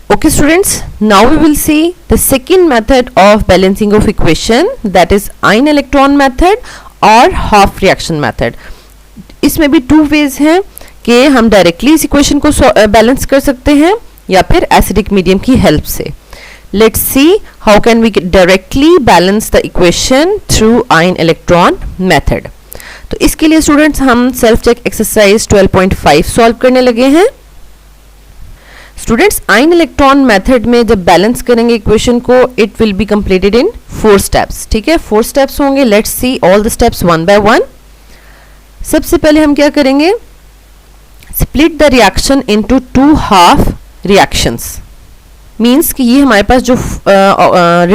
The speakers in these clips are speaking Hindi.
Okay students, now we will see the second method of balancing of equation, that is ion electron method और half reaction method. इसमें भी two ways हैं कि हम directly इस equation को balance कर सकते हैं या फिर acidic medium की help से. Let's see how can we directly balance the equation through ion electron method. तो इसके लिए स्टूडेंट्स हम सेल्फ चेक एक्सरसाइज 12.5 सॉल्व करने लगे हैं. स्टूडेंट्स आयन इलेक्ट्रॉन मेथड में जब बैलेंस करेंगे इक्वेशन को, it will be completed in 4 steps. ठीक है, 4 स्टेप्स होंगे. Let's see all the steps one by one. सबसे पहले हम क्या करेंगे, split the reaction into 2 half reactions. Means कि ये हमारे पास जो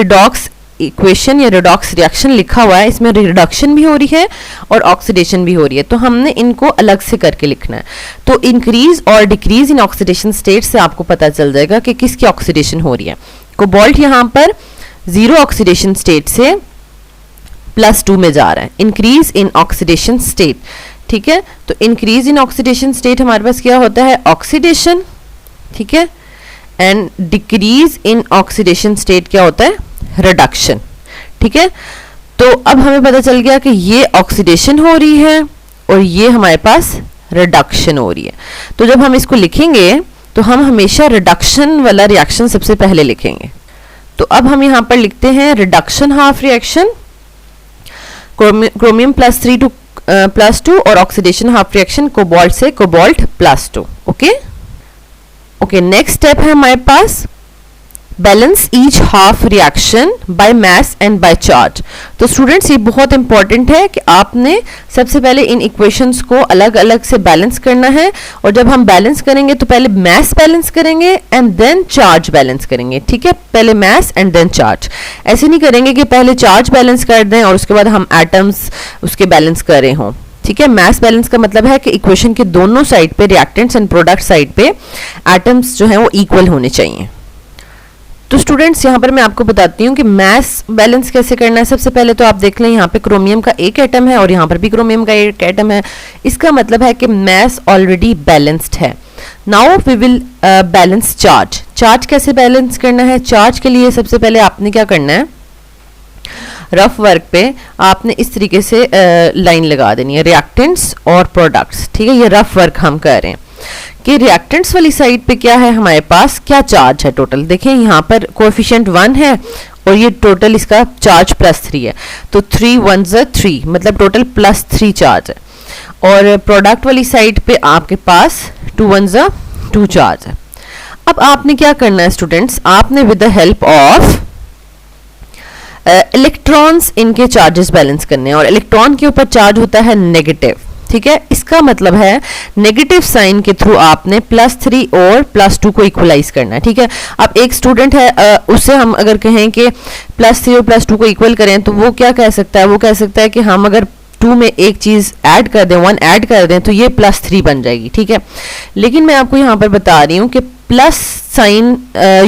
रिडॉक्स इक्वेशन या रिडॉक्स रिएक्शन लिखा हुआ है, इसमें रिडक्शन भी हो रही है और ऑक्सीडेशन भी हो रही है, तो हमने इनको अलग से करके लिखना है. तो इंक्रीज और डिक्रीज इन ऑक्सीडेशन स्टेट से आपको पता चल जाएगा कि किसकी ऑक्सीडेशन हो रही है. कोबाल्ट यहाँ पर 0 ऑक्सीडेशन स्टेट से +2 में जा रहा है, इंक्रीज इन ऑक्सीडेशन स्टेट. ठीक है, तो इंक्रीज इन ऑक्सीडेशन स्टेट हमारे पास क्या होता है, ऑक्सीडेशन. ठीक है, and decrease in oxidation state क्या होता है, रिडक्शन. ठीक है, तो अब हमें पता चल गया कि ये ऑक्सीडेशन हो रही है और ये हमारे पास रिडक्शन हो रही है. तो जब हम इसको लिखेंगे तो हम हमेशा रिडक्शन वाला रिएक्शन सबसे पहले लिखेंगे. तो अब हम यहां पर लिखते हैं reduction half reaction, chromium +3 to +2 और ऑक्सीडेशन हाफ रिएक्शन कोबाल्ट से कोबाल्ट +2. ओके, नेक्स्ट स्टेप है हमारे पास balance each half reaction by mass and by charge. तो स्टूडेंट्स ये बहुत इंपॉर्टेंट है कि आपने सबसे पहले इन इक्वेशंस को अलग अलग से बैलेंस करना है. और जब हम बैलेंस करेंगे तो पहले मास बैलेंस करेंगे एंड देन चार्ज बैलेंस करेंगे. ठीक है, पहले मास एंड देन चार्ज. ऐसे नहीं करेंगे कि पहले चार्ज बैलेंस कर दें और उसके बाद हम एटम्स उसके बैलेंस कर रहे हों. ठीक है, मास बैलेंस का मतलब है कि इक्वेशन के दोनों साइड पे, रिएक्टेंट्स एंड प्रोडक्ट साइड पे, एटम्स जो है वो इक्वल होने चाहिए. तो स्टूडेंट्स यहाँ पर मैं आपको बताती हूँ कि मास बैलेंस कैसे करना है. सबसे पहले तो आप देख लें, यहाँ पे क्रोमियम का एक एटम है और यहाँ पर भी क्रोमियम का एक एटम है. इसका मतलब है कि मास ऑलरेडी बैलेंस्ड है. Now we will balance charge. Charge कैसे बैलेंस करना है, चार्ज के लिए सबसे पहले आपने क्या करना है, रफ वर्क पे आपने इस तरीके से लाइन लगा देनी है, रिएक्टेंट्स और प्रोडक्ट्स. ठीक है, ये रफ वर्क हम कर रहे हैं कि रिएक्टेंट्स वाली साइड पे क्या है, हमारे पास क्या चार्ज है टोटल. देखें यहाँ पर कोएफिशिएंट 1 है और ये टोटल इसका चार्ज +3 है. तो 3 1s 3, मतलब टोटल +3 चार्ज है. और प्रोडक्ट वाली साइड पे आपके पास 2 1s 2 चार्ज है. अब आपने क्या करना है स्टूडेंट्स, आपने with the help of electrons इनके चार्जेस बैलेंस करने हैं. और इलेक्ट्रॉन के ऊपर चार्ज होता है नेगेटिव. ठीक है, इसका मतलब है नेगेटिव साइन के थ्रू आपने +3 और +2 को इक्वलाइज करना है. ठीक है, अब एक स्टूडेंट है, उससे हम अगर कहें कि +3 और +2 को इक्वल करें तो वो क्या कह सकता है, वो कह सकता है कि हम अगर 2 में एक चीज ऐड कर दें, 1 ऐड कर दें तो ये +3 बन जाएगी. ठीक है, लेकिन मैं आपको यहाँ पर बता रही हूँ कि प्लस साइन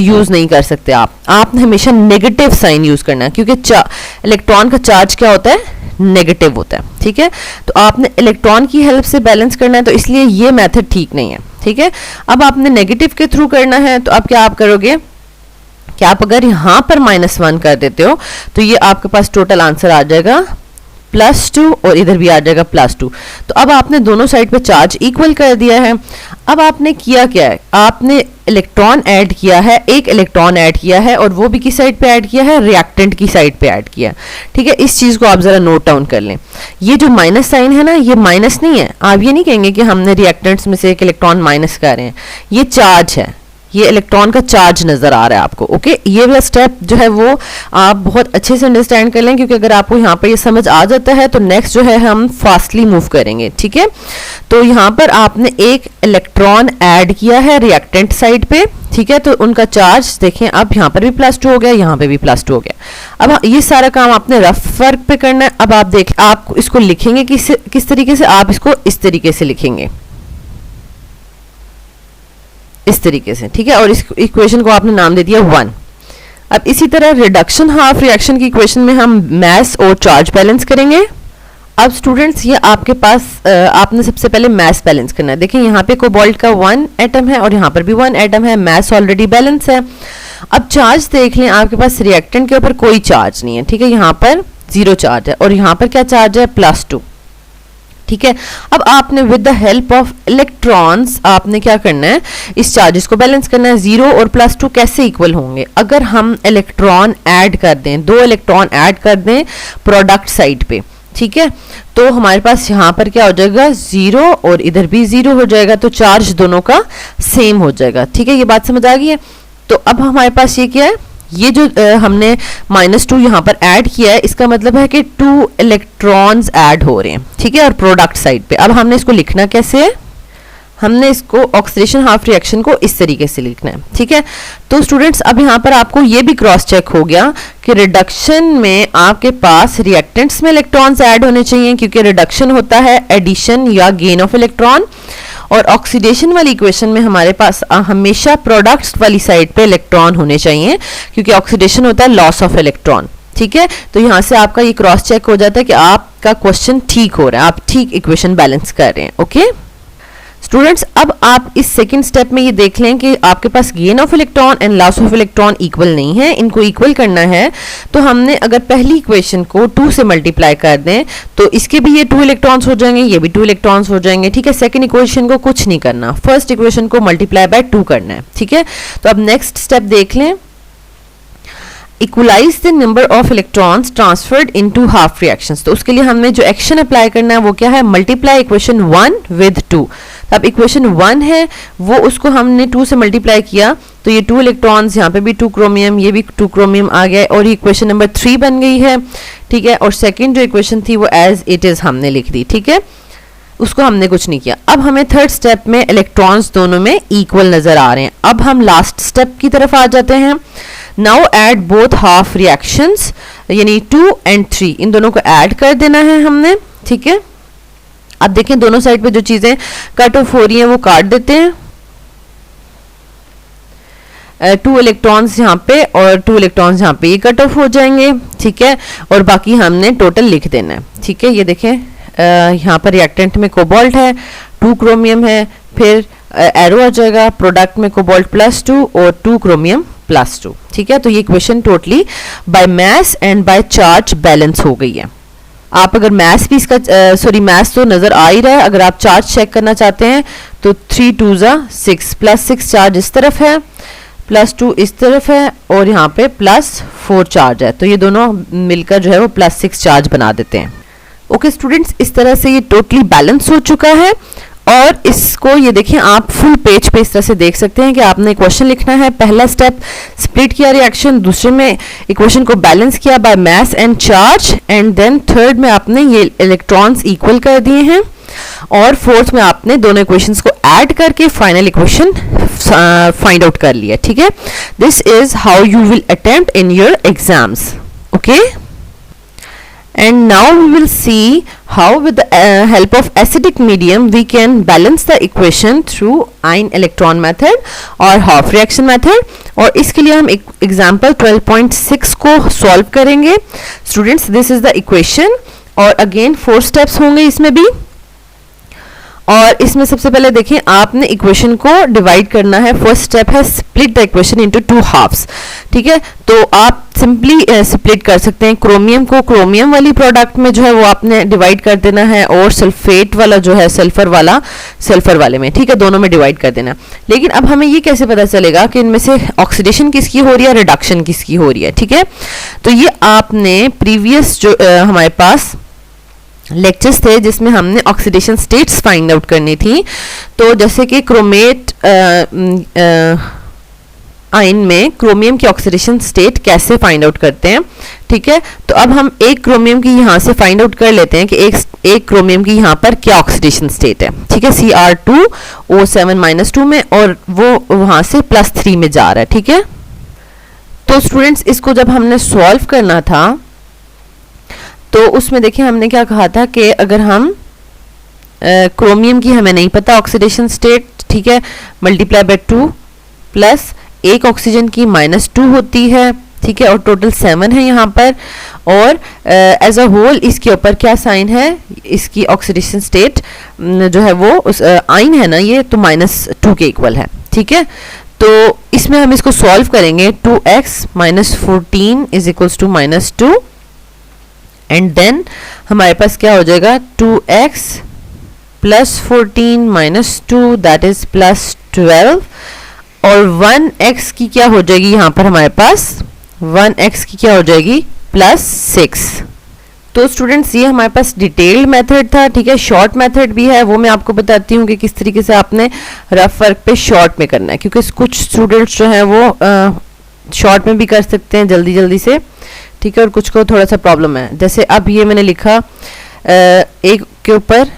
यूज नहीं कर सकते आपने हमेशा नेगेटिव साइन यूज करना है, क्योंकि इलेक्ट्रॉन का चार्ज क्या होता है, नेगेटिव होता है. ठीक है, तो आपने इलेक्ट्रॉन की हेल्प से बैलेंस करना है, तो इसलिए ये मेथड ठीक नहीं है. ठीक है, अब आपने नेगेटिव के थ्रू करना है, तो अब क्या आप करोगे कि आप अगर यहां पर -1 कर देते हो तो ये आपके पास टोटल आंसर आ जाएगा +2 और इधर भी आ जाएगा +2. तो अब आपने दोनों साइड पे चार्ज इक्वल कर दिया है. अब आपने किया क्या है, आपने इलेक्ट्रॉन ऐड किया है, एक इलेक्ट्रॉन ऐड किया है और वो भी किस साइड पे ऐड किया है, रिएक्टेंट की साइड पे ऐड किया. ठीक है, इस चीज को आप जरा नोट डाउन कर लें. ये जो माइनस साइन है ना, ये माइनस नहीं है. आप ये नहीं कहेंगे कि हमने रिएक्टेंट्स में से एक इलेक्ट्रॉन माइनस कर रहे हैं, ये चार्ज है, ये इलेक्ट्रॉन का चार्ज नजर आ रहा है आपको. ओके, ये वाला स्टेप जो है वो आप बहुत अच्छे से अंडरस्टैंड कर लें, क्योंकि अगर आपको यहाँ पर ये समझ आ जाता है तो नेक्स्ट जो है हम फास्टली मूव करेंगे. ठीक है, तो यहाँ पर आपने एक इलेक्ट्रॉन ऐड किया है रिएक्टेंट साइड पे. ठीक है, तो उनका चार्ज देखें, अब यहाँ पर भी +2 हो गया, यहाँ पे भी +2 हो गया. अब ये सारा काम आपने रफ वर्क पे करना है. अब आप देख, आप इसको लिखेंगे किस तरीके से, आप इसको इस तरीके से लिखेंगे, इस तरीके से. ठीक है, और इस इक्वेशन को आपने नाम दे दिया 1. अब इसी तरह रिडक्शन हाफ रिएक्शन की इक्वेशन में हम मास और चार्ज बैलेंस करेंगे. अब स्टूडेंट्स ये आपके पास आपने सबसे पहले मास बैलेंस करना है। देखिए यहाँ पे कोबाल्ट का 1 एटम है और यहाँ पर भी 1 एटम है, मास ऑलरेडी बैलेंस है। अब चार्ज देख लें, आपके पास रिएक्टेंट के ऊपर कोई चार्ज नहीं है, ठीक है, यहाँ पर 0 चार्ज है और यहाँ पर क्या चार्ज है, +2, ठीक है। अब आपने with the help of electrons आपने क्या करना है, इस चार्जेस को बैलेंस करना है। 0 और +2 कैसे इक्वल होंगे, अगर हम इलेक्ट्रॉन ऐड कर दें, 2 इलेक्ट्रॉन ऐड कर दें प्रोडक्ट साइड पे, ठीक है, तो हमारे पास यहाँ पर क्या हो जाएगा, 0 और इधर भी 0 हो जाएगा, तो चार्ज दोनों का सेम हो जाएगा, ठीक है। ये बात समझ आ गई है। तो अब हमारे पास ये क्या है, ये जो हमने -2 यहाँ पर ऐड किया है, इसका मतलब है कि 2 इलेक्ट्रॉन्स ऐड हो रहे हैं, ठीक है, और प्रोडक्ट साइड पे। अब हमने इसको लिखना कैसे है, हमने इसको ऑक्सीडेशन हाफ रिएक्शन को इस तरीके से लिखना है, ठीक है। तो स्टूडेंट्स अब यहाँ पर आपको ये भी क्रॉस चेक हो गया कि रिडक्शन में आपके पास रिएक्टेंट्स में इलेक्ट्रॉन्स ऐड होने चाहिए, क्योंकि रिडक्शन होता है एडिशन या गेन ऑफ इलेक्ट्रॉन, और ऑक्सीडेशन वाली इक्वेशन में हमारे पास हमेशा प्रोडक्ट्स वाली साइड पे इलेक्ट्रॉन होने चाहिए, क्योंकि ऑक्सीडेशन होता है लॉस ऑफ इलेक्ट्रॉन, ठीक है। तो यहाँ से आपका ये क्रॉस चेक हो जाता है कि आपका क्वेश्चन ठीक हो रहा है, आप ठीक इक्वेशन बैलेंस कर रहे हैं, ओके स्टूडेंट्स। अब आप इस सेकंड स्टेप में ये देख लें कि आपके पास gain of electron and loss of electron equal नहीं है, इनको इक्वल करना है। तो हमने अगर पहली इक्वेशन को 2 से मल्टीप्लाई कर दें तो इसके भी ये 2 इलेक्ट्रॉन्स हो जाएंगे, ये भी 2 इलेक्ट्रॉन्स हो जाएंगे, ठीक है। सेकंड इक्वेशन को कुछ नहीं करना, फर्स्ट इक्वेशन को मल्टीप्लाई बाय 2 करना है, ठीक है। तो अब नेक्स्ट स्टेप देख लें, equalize the number of electrons transferred into half reactions. तो उसके लिए हमें जो एक्शन अप्लाई करना है वो क्या है, मल्टीप्लाई इक्वेशन 1 विद 2। अब इक्वेशन 1 है वो उसको हमने 2 से मल्टीप्लाई किया, तो ये 2 इलेक्ट्रॉन्स, यहाँ पे भी 2 क्रोमियम, ये भी 2 क्रोमियम आ गया और ये इक्वेशन नंबर 3 बन गई है, ठीक है। और सेकंड जो इक्वेशन थी वो एज इट इज हमने लिख दी, ठीक है, उसको हमने कुछ नहीं किया। अब हमें थर्ड स्टेप में इलेक्ट्रॉन्स दोनों में इक्वल नजर आ रहे हैं। अब हम लास्ट स्टेप की तरफ आ जाते हैं। Now add both half reactions, यानी 2 and 3 इन दोनों को ऐड कर देना है हमने, ठीक है। अब देखें दोनों साइड पे जो चीजें कट ऑफ हो रही हैं वो काट देते हैं, 2 इलेक्ट्रॉन्स यहाँ पे और 2 इलेक्ट्रॉन्स यहाँ पे, ये कट ऑफ हो जाएंगे, ठीक है। और बाकी हमने टोटल लिख देना है, ठीक है। ये देखें यहाँ पर रिएक्टेंट में कोबाल्ट है, 2 क्रोमियम है, फिर एरो आ जाएगा, प्रोडक्ट में कोबाल्ट +2 और 2 क्रोमियम +2, ठीक है। तो ये equation totally bye mass and by charge balance हो गई है। आप अगर मास भी इसका मास तो नजर आ ही रहा है, अगर आप चार्ज चेक करना चाहते हैं तो 3 2 6 +6 चार्ज इस तरफ है, +2 इस तरफ है और यहाँ पे +4 चार्ज है, तो ये दोनों मिलकर जो है वो +6 चार्ज बना देते हैं। ओके स्टूडेंट्स, इस तरह से ये टोटली बैलेंस हो चुका है और इसको ये देखिए आप फुल पेज पे इस तरह से देख सकते हैं कि आपने क्वेश्चन लिखना है। पहला स्टेप स्प्लिट किया रिएक्शन, दूसरे में इक्वेशन को बैलेंस किया by mass and charge, and then third में आपने ये इलेक्ट्रॉन्स इक्वल कर दिए हैं, और फोर्थ में आपने दोनों इक्वेशंस को ऐड करके फाइनल इक्वेशन फाइंड आउट कर लिया, ठीक है। This is how you will attempt in your exams, okay. And now we will see how with the help of acidic medium we can balance the equation through ion electron method or half reaction method, और इसके लिए हम एग्जाम्पल 12.6 को सॉल्व करेंगे। Students this is the equation, और अगेन 4 स्टेप्स होंगे इसमें भी, और इसमें सबसे पहले देखिए आपने इक्वेशन को डिवाइड करना है। फर्स्ट स्टेप है split the equation into 2 halves, ठीक है। तो आप सिंपली स्प्लिट कर सकते हैं, क्रोमियम को क्रोमियम वाली प्रोडक्ट में जो है वो आपने डिवाइड कर देना है, और सल्फेट वाला जो है सल्फर वाला सल्फर वाले में, ठीक है, दोनों में डिवाइड कर देना। लेकिन अब हमें ये कैसे पता चलेगा कि इनमें से ऑक्सीडेशन किसकी हो रही है, रिडक्शन किसकी हो रही है, ठीक है। तो ये आपने प्रीवियस जो हमारे पास लेक्चर्स थे जिसमें हमने ऑक्सीडेशन स्टेट्स फाइंड आउट करनी थी, तो जैसे कि क्रोमेट आयन में क्रोमियम की ऑक्सीडेशन स्टेट कैसे फाइंड आउट करते हैं, ठीक है। तो अब हम एक क्रोमियम की यहाँ से फाइंड आउट कर लेते हैं कि एक क्रोमियम की यहाँ पर क्या ऑक्सीडेशन स्टेट है, ठीक है, Cr2O7-2 में, और वो वहाँ से +3 में जा रहा है, ठीक है। तो स्टूडेंट्स इसको जब हमने सॉल्व करना था तो उसमें देखिए हमने क्या कहा था कि अगर हम क्रोमियम की हमें नहीं पता ऑक्सीडेशन स्टेट, ठीक है, मल्टीप्लाई बाय 2 प्लस एक ऑक्सीजन की -2 होती है, ठीक है, और टोटल 7 है यहाँ पर, और एज अ होल इसके ऊपर क्या साइन है, इसकी ऑक्सीडेशन स्टेट जो है वो उस आइन है ना ये, तो -2 के इक्वल है। ठीक है, तो इसमें हम इसको सॉल्व करेंगे, 2x minus 14 is equals to -2, and then हमारे पास क्या हो जाएगा, 2x plus 14 minus 2 that is plus 12, और 1x की क्या हो जाएगी यहाँ पर हमारे पास, 1x की क्या हो जाएगी +6। तो स्टूडेंट्स ये हमारे पास डिटेल्ड मेथड था। ठीक है, शॉर्ट मेथड भी है, वो मैं आपको बताती हूँ कि किस तरीके से आपने रफ वर्क पे शॉर्ट में करना है, क्योंकि कुछ स्टूडेंट्स जो हैं वो शॉर्ट में भी कर सकते हैं जल्दी जल्दी से। ठीक है, और कुछ को थोड़ा सा प्रॉब्लम है, जैसे अब ये मैंने लिखा एक के ऊपर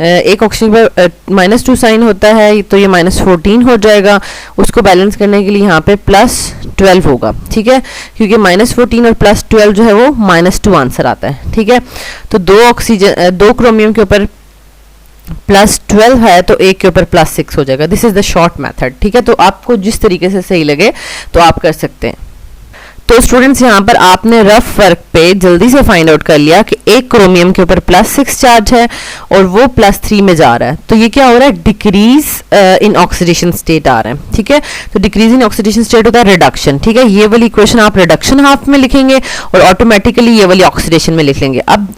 एक ऑक्सीजन पर -2 साइन होता है, तो ये -14 हो जाएगा। उसको बैलेंस करने के लिए यहाँ पे +12 होगा। ठीक है, क्योंकि -14 और +12 जो है वो -2 आंसर आता है। ठीक है, तो दो क्रोमियम के ऊपर +12 है, तो एक के ऊपर +6 हो जाएगा। This is the short method. ठीक है, तो आपको जिस तरीके से सही लगे तो आप कर सकते हैं। तो स्टूडेंट्स यहाँ पर आपने रफ वर्क पे जल्दी से फाइंड आउट कर लिया कि एक क्रोमियम के ऊपर +6 चार्ज है और वो +3 में जा रहा है, तो ये क्या हो रहा है, डिक्रीज इन ऑक्सीडेशन स्टेट आ रहा है। ठीक है, तो डिक्रीज इन ऑक्सीडेशन स्टेट होता है रिडक्शन। ठीक है, ये वाली इक्वेशन आप रिडक्शन हाफ में लिखेंगे और ऑटोमेटिकली ये वाली ऑक्सीडेशन में लिख लेंगे। अब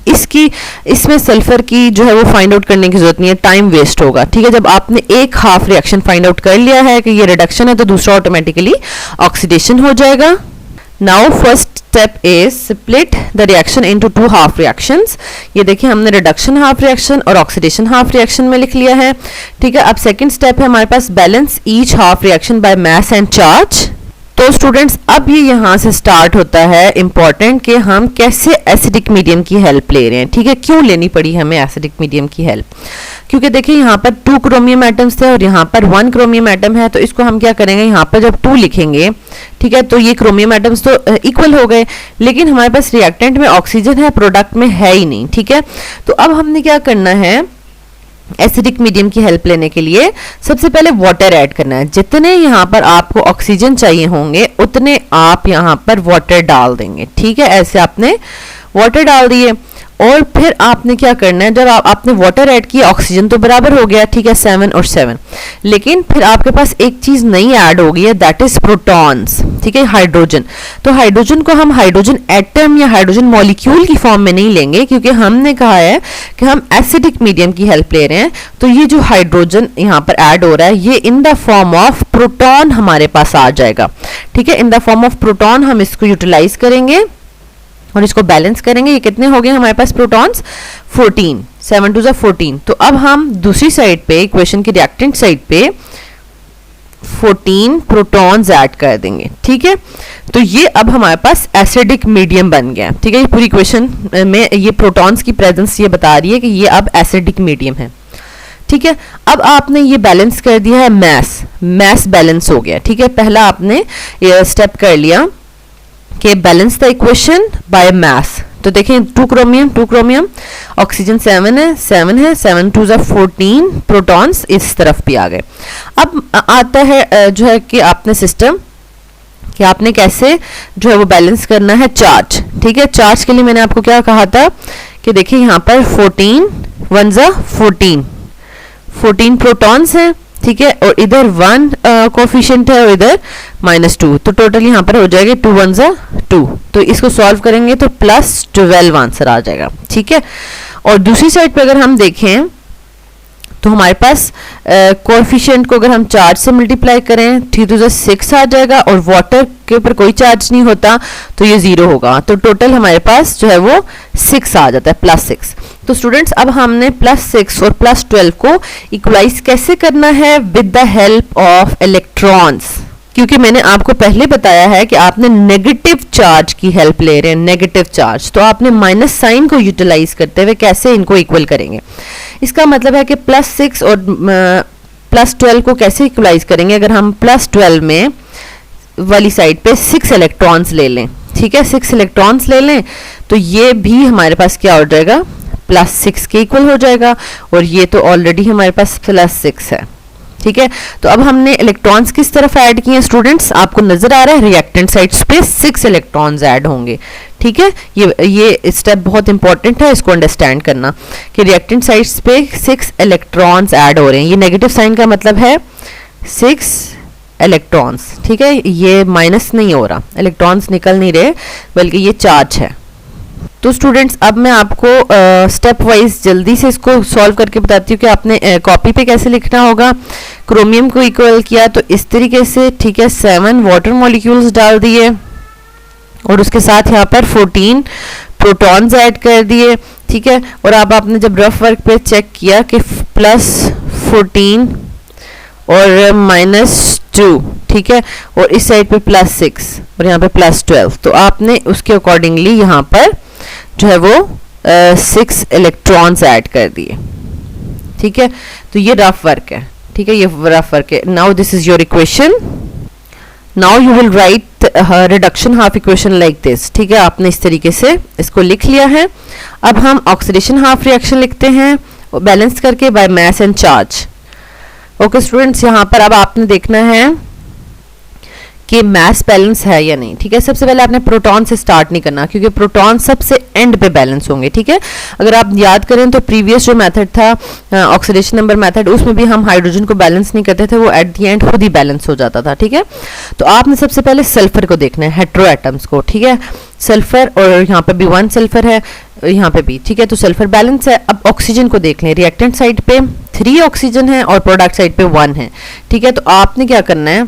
इसमें सल्फर की जो है वो फाइंड आउट करने की जरूरत नहीं है, टाइम वेस्ट होगा। ठीक है, जब आपने एक हाफ रिएक्शन फाइंड आउट कर लिया है कि ये रिडक्शन है, तो दूसरा ऑटोमेटिकली ऑक्सीडेशन हो जाएगा। Now first step is split the reaction into 2 half reactions। ये देखिए हमने रिडक्शन हाफ रिएक्शन और ऑक्सीडेशन हाफ रिएक्शन में लिख लिया है। ठीक है, अब सेकंड स्टेप है हमारे पास balance each half reaction by mass and charge. तो स्टूडेंट्स अब ये यहाँ से स्टार्ट होता है इम्पॉर्टेंट कि हम कैसे एसिडिक मीडियम की हेल्प ले रहे हैं। ठीक है, क्यों लेनी पड़ी हमें एसिडिक मीडियम की हेल्प, क्योंकि देखिए यहाँ पर 2 क्रोमियम एटम्स थे और यहाँ पर 1 क्रोमियम एटम है, तो इसको हम क्या करेंगे, यहाँ पर जब 2 लिखेंगे, ठीक है, तो ये क्रोमियम एटम्स तो इक्वल हो गए, लेकिन हमारे पास रिएक्टेंट में ऑक्सीजन है, प्रोडक्ट में है ही नहीं। ठीक है, तो अब हमने क्या करना है, एसिडिक मीडियम की हेल्प लेने के लिए सबसे पहले वाटर ऐड करना है। जितने यहाँ पर आपको ऑक्सीजन चाहिए होंगे उतने आप यहाँ पर वाटर डाल देंगे। ठीक है, ऐसे आपने वाटर डाल दिए और फिर आपने क्या करना है, जब आपने वाटर ऐड किया, ऑक्सीजन तो बराबर हो गया। ठीक है, 7 और 7, लेकिन फिर आपके पास एक चीज नई ऐड हो गई है, दैट इज प्रोटॉन्स। ठीक है, हाइड्रोजन। तो हाइड्रोजन को हम हाइड्रोजन एटम या हाइड्रोजन मॉलिक्यूल की फॉर्म में नहीं लेंगे, क्योंकि हमने कहा है कि हम एसिडिक मीडियम की हेल्प ले रहे हैं। तो ये जो हाइड्रोजन यहाँ पर ऐड हो रहा है, ये in the form of proton हमारे पास आ जाएगा। ठीक है, in the form of proton हम इसको यूटिलाइज करेंगे और इसको बैलेंस करेंगे। ये कितने हो गए हमारे पास प्रोटॉन्स, 14, 7 2 14। तो अब हम दूसरी साइड पे, इक्वेशन की रिएक्टेंट साइड पे 14 प्रोटॉन्स ऐड कर देंगे। ठीक है, तो ये अब हमारे पास एसिडिक मीडियम बन गया। ठीक है, ये पूरी इक्वेशन में ये प्रोटॉन्स की प्रेजेंस ये बता रही है कि ये अब एसिडिक मीडियम है। ठीक है, अब आपने ये बैलेंस कर दिया है, मैस बैलेंस हो गया। ठीक है, पहला आपने ये स्टेप कर लिया कि balance the equation by mass. तो देखें 2 क्रोमियम, ऑक्सीजन 7 है, 7 2 14 प्रोटॉन्स इस तरफ भी आ गए। अब आता है जो है कि आपने सिस्टम कि आपने कैसे जो है वो बैलेंस करना है चार्ज। ठीक है, चार्ज के लिए मैंने आपको क्या कहा था कि देखिए यहाँ पर 14 1 14 प्रोटॉन्स हैं। ठीक है, और इधर 1 कोफिशिएंट है और इधर -2, तो टोटल यहाँ पर हो जाएगा 2 1 2। तो इसको सॉल्व करेंगे तो +12 आंसर आ जाएगा। ठीक है, और दूसरी साइड पे अगर हम देखें तो हमारे पास कोएफिशिएंट को अगर हम चार्ज से मल्टीप्लाई करें 3 2 6 आ जाएगा, और वाटर के ऊपर कोई चार्ज नहीं होता तो ये 0 होगा। तो टोटल हमारे पास जो है वो 6 आ जाता है, +6। तो स्टूडेंट्स अब हमने +6 और +12 को इक्वलाइज कैसे करना है, with the help of electrons. क्योंकि मैंने आपको पहले बताया है कि आपने नेगेटिव चार्ज की हेल्प ले रहे हैं, नेगेटिव चार्ज, तो आपने माइनस साइन को यूटिलाइज करते हुए कैसे इनको इक्वल करेंगे। इसका मतलब है कि +6 और +12 को कैसे इक्वलाइज करेंगे, अगर हम +12 में वाली साइड पे 6 इलेक्ट्रॉन्स ले लें। ठीक है, 6 इलेक्ट्रॉन्स ले लें तो ये भी हमारे पास क्या हो जाएगा, +6 के इक्वल हो जाएगा, और ये तो ऑलरेडी हमारे पास +6 है। ठीक है। तो अब हमने इलेक्ट्रॉन्स किस तरफ ऐड किए हैं स्टूडेंट्स, आपको नजर आ रहा है रिएक्टेंट साइड्स पे 6 इलेक्ट्रॉन्स ऐड होंगे। ठीक है, ये स्टेप बहुत इंपॉर्टेंट है, इसको अंडरस्टैंड करना कि रिएक्टेंट साइड्स पे 6 इलेक्ट्रॉन्स ऐड हो रहे हैं। ये नेगेटिव साइन का मतलब है 6 इलेक्ट्रॉन्स। ठीक है, ये माइनस नहीं हो रहा, इलेक्ट्रॉन्स निकल नहीं रहे बल्कि ये चार्ज है। तो स्टूडेंट्स अब मैं आपको स्टेप वाइज जल्दी से इसको सॉल्व करके बताती हूँ कि आपने कॉपी पे कैसे लिखना होगा। क्रोमियम को इक्वल किया तो इस तरीके से, ठीक है, 7 वाटर मॉलिक्यूल्स डाल दिए और उसके साथ यहाँ पर 14 प्रोटॉन्स ऐड कर दिए। ठीक है, और अब आपने जब रफ वर्क पे चेक किया कि +14 और -2, ठीक है, और इस साइड पे +6 और यहाँ पे +12, तो आपने उसके अकॉर्डिंगली यहाँ पर जो है वो 6 इलेक्ट्रॉन्स ऐड कर दिए। ठीक है, तो ये रफ वर्क है। ठीक है, ये रफ वर्क है। Now this is your equation. Now you will write reduction half equation like this. ठीक है, आपने इस तरीके से इसको लिख लिया है। अब हम ऑक्सीडेशन हाफ रिएक्शन लिखते हैं बैलेंस करके bye mass and charge. Okay students, यहाँ पर अब आपने देखना है कि मास बैलेंस है या नहीं। ठीक है, सबसे पहले आपने प्रोटॉन से स्टार्ट नहीं करना क्योंकि प्रोटॉन सबसे एंड पे बैलेंस होंगे। ठीक है, अगर आप याद करें तो प्रीवियस जो मेथड था ऑक्सीडेशन नंबर मेथड, उसमें भी हम हाइड्रोजन को बैलेंस नहीं करते थे, वो एट दी एंड खुद ही बैलेंस हो जाता था। ठीक है, तो आपने सबसे पहले सल्फर को देखना है, हेट्रो एटम्स को। ठीक है, सल्फर, और यहाँ पे भी 1 सल्फर है, यहाँ पे भी। ठीक है, तो सल्फर बैलेंस है। अब ऑक्सीजन को देख लें, रिएक्टेंट साइड पे 3 ऑक्सीजन है और प्रोडक्ट साइड पे 1 है। ठीक है, तो आपने क्या करना है,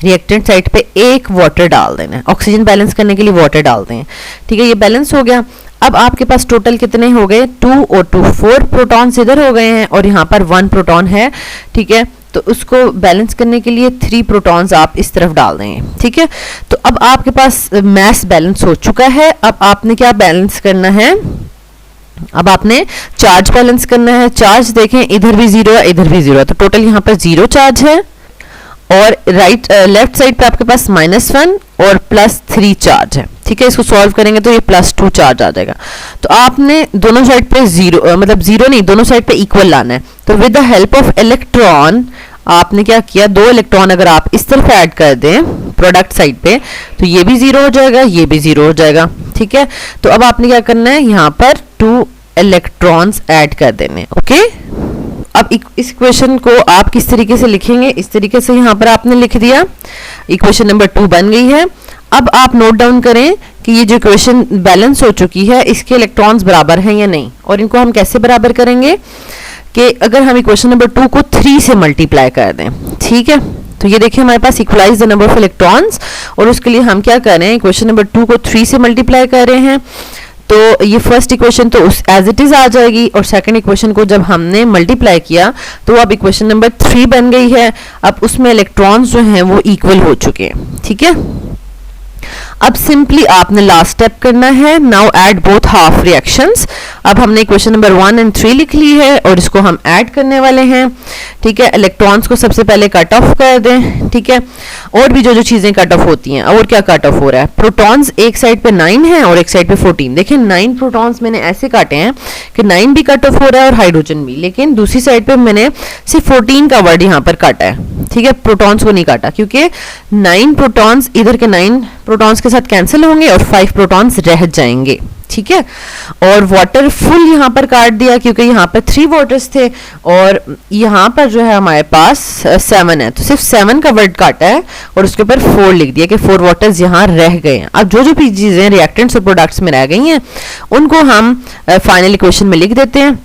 रिएक्टेंट साइड पे 1 वाटर डाल देना है, ऑक्सीजन बैलेंस करने के लिए वाटर डालते हैं। ठीक है, ये बैलेंस हो गया। अब आपके पास टोटल कितने हो गए, 2 और 2 4 प्रोटॉन्स इधर हो गए हैं और यहाँ पर 1 प्रोटॉन है। ठीक है, तो उसको बैलेंस करने के लिए 3 प्रोटॉन्स आप इस तरफ डाल देंगे। ठीक है, तो अब आपके पास मास बैलेंस हो चुका है। अब आपने क्या बैलेंस करना है, अब आपने चार्ज बैलेंस करना है। चार्ज देखें, इधर भी 0 है, इधर भी 0 है, तो टोटल यहाँ पर 0 चार्ज है और लेफ्ट साइड पे आपके पास -1 और +3 चार्ज है। ठीक है, इसको सॉल्व करेंगे तो ये +2 चार्ज आ जाएगा। तो आपने दोनों साइड पे 0 मतलब 0 नहीं, दोनों साइड पे इक्वल लाना है। तो with the help of electron आपने क्या किया, 2 इलेक्ट्रॉन अगर आप इस तरफ ऐड कर दें प्रोडक्ट साइड पे तो ये भी 0 हो जाएगा, ये भी 0 हो जाएगा। ठीक है, तो अब आपने क्या करना है, यहाँ पर 2 इलेक्ट्रॉन्स ऐड कर देने। ओके, अब इस इक्वेशन को आप किस तरीके से लिखेंगे, इस तरीके से यहाँ पर आपने लिख दिया, इक्वेशन नंबर 2 बन गई है। अब आप नोट डाउन करें कि ये जो इक्वेशन बैलेंस हो चुकी है इसके इलेक्ट्रॉन्स बराबर हैं या नहीं, और इनको हम कैसे बराबर करेंगे कि अगर हम इक्वेशन नंबर 2 को 3 से मल्टीप्लाई कर दें। ठीक है, तो ये देखिए हमारे पास equalise the number of electrons, और उसके लिए हम क्या कर रहे हैं, इक्वेशन नंबर 2 को 3 से मल्टीप्लाई कर रहे हैं। तो ये फर्स्ट इक्वेशन तो उस एज इट इज आ जाएगी, और सेकंड इक्वेशन को जब हमने मल्टीप्लाई किया तो अब इक्वेशन नंबर 3 बन गई है। अब उसमें इलेक्ट्रॉन्स जो हैं वो इक्वल हो चुके हैं। ठीक है, अब सिंपली आपने लास्ट स्टेप करना है, now add both half reactions. अब हमने इक्वेशन नंबर 1 और 3 लिख ली है और इसको हम ऐड करने वाले हैं। ठीक है, इलेक्ट्रॉन्स को सबसे पहले कट ऑफ कर दें। ठीक है, और भी जो चीजें कट ऑफ होती हैं, और क्या कट ऑफ हो रहा है, प्रोटॉन्स एक साइड पे 9 है और एक साइड पे 14। देखिए 9 प्रोटॉन्स मैंने ऐसे काटे हैं कि 9 भी कट ऑफ हो रहा है और हाइड्रोजन भी, लेकिन दूसरी साइड पे मैंने सिर्फ 14 का वर्ड यहाँ पर काटा है। ठीक है, प्रोटॉन्स को नहीं काटा क्योंकि 9 प्रोटॉन्स इधर के 9 प्रोटॉन्स के साथ कैंसिल होंगे और 5 प्रोटॉन्स रह जाएंगे। ठीक है, और वाटर फुल यहाँ पर काट दिया क्योंकि यहाँ पर 3 वाटर्स थे और यहाँ पर जो है हमारे पास 7 है, तो सिर्फ 7 का वर्ड काटा है और उसके ऊपर 4 लिख दिया कि 4 वाटर्स यहाँ रह गए हैं। अब जो जो भी चीजें रिएक्टेंट्स और प्रोडक्ट्स में रह गई हैं उनको हम फाइनल इक्वेशन में लिख देते हैं,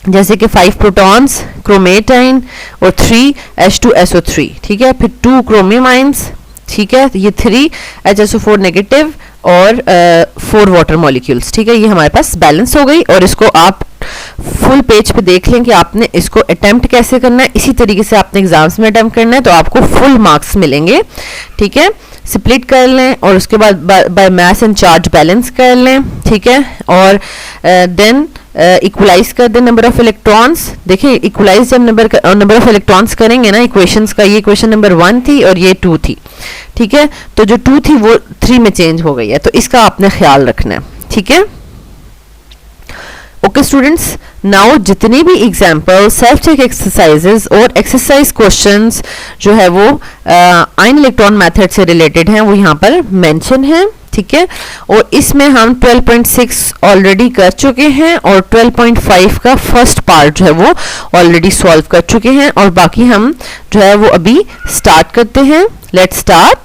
जैसे कि 5 प्रोटॉन्स क्रोमेटाइन और 3 H2SO3। ठीक है, फिर 2 क्रोमियमाइंस। ठीक है, ये 3 HSO4 नेगेटिव और 4 वाटर मॉलिक्यूल्स। ठीक है, ये हमारे पास बैलेंस हो गई, और इसको आप फुल पेज पे देख लें कि आपने इसको अटेम्प्ट कैसे करना है। इसी तरीके से आपने एग्जाम्स में अटेम्प्ट करना है तो आपको फुल मार्क्स मिलेंगे। ठीक है, स्प्लिट कर लें और उसके बाद bye mass and charge balance कर लें। ठीक है, और देन इक्वलाइज कर दें नंबर ऑफ इलेक्ट्रॉन्स। देखिए इक्वलाइज जब नंबर ऑफ इलेक्ट्रॉन्स करेंगे ना इक्वेशंस का, ये इक्वेशन नंबर 1 थी और ये 2 थी। ठीक है, तो जो 2 थी वो 3 में चेंज हो गई है, तो इसका आपने ख्याल रखना है। ठीक है, ओके स्टूडेंट्स, नाउ जितने भी एग्जाम्पल सेल्फ चेक एक्सरसाइजेस और एक्सरसाइज क्वेश्चंस जो है वो आयन इलेक्ट्रॉन मेथड से रिलेटेड हैं वो यहाँ पर मेंशन है, ठीक है। और इसमें हम 12.6 ऑलरेडी कर चुके हैं और 12.5 का फर्स्ट पार्ट जो है वो ऑलरेडी सॉल्व कर चुके हैं और बाकी हम जो है वो अभी स्टार्ट करते हैं। Let's start.